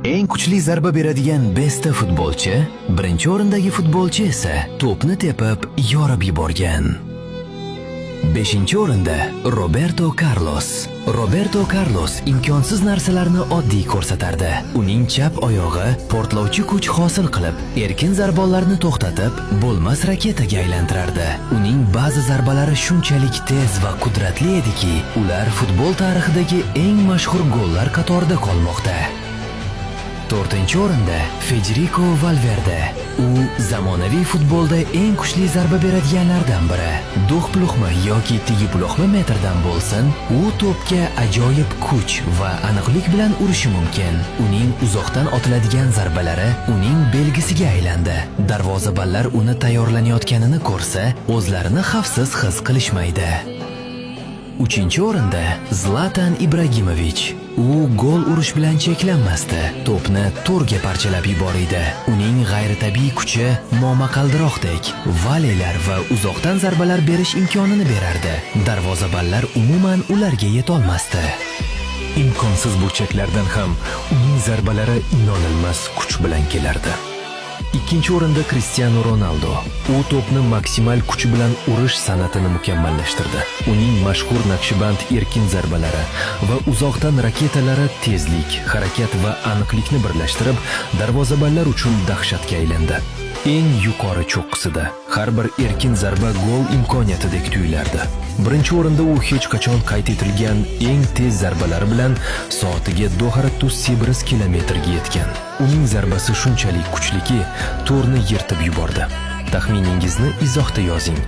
Eng kuchli zarba beradigan besta futbolchi, birinchi o'rindagi futbolchi esa to'pni tepib yorib yuborgan. 5-o'rinda Roberto Carlos. Roberto Carlos imkonsiz narsalarni oddiy ko'rsatardi. Uning chap oyog'i portlovchi kuch hosil qilib, erkin zarbalarni to'xtatib, bo'lmas raketaga aylantirardi. Uning ba'zi zarbalari shunchalik tez va qudratli ediki, ular futbol tarixidagi eng mashhur gollar qatorida qolmoqda. 4-o'rinda Federico Valverde. U zamonaviy futbolda eng kuchli zarba beradiganlardan biri. Do'q-puluqmi yoki tegi-puluqmi metrdan bo'lsin, u to'pga ajoyib kuch va aniqlik bilan urishi mumkin. Uning uzoqdan otiladigan zarbalari uning belgisiga aylandi. Darvozabonlar uni tayyorlanayotganini ko'rsa, o'zlarini xavfsiz his qilishmaydi. 3-o'rinda Zlatan Ibragimovich. U gol urish bilan cheklanmasdi. To'pni to'rga parchalab yuboradi. Uning g'ayritabiiy kuchi momaqaldiroqdek, valelar va uzoqdan zarbalar berish imkonini berardi. Darvozabonlar umuman ularga yetolmasdi. Imkonsiz burchaklardan ham uning zarbalari inonilmas kuch bilan kelardi. 2-o'rinda Cristiano Ronaldo. U to'pni maksimal kuch bilan urish san'atini mukammallashtirdi. Uning mashhur naqshband erkin zarbalari va uzoqdan raketalari tezlik, harakat va aniqlikni birlashtirib, darvozabonlar uchun dahshatga aylandi. Eng yuqori cho'qqisida har bir erkin zarba gol imkoniyatidek tuyulardi. 1-o'rinda u hech qachon qayd etilgan eng tez zarbalari bilan soatiga 280 kilometrga yetgan. Uning zarbasi shunchalik kuchliki, to'rni yirtib yubordi. Taxminingizni izohda yozing.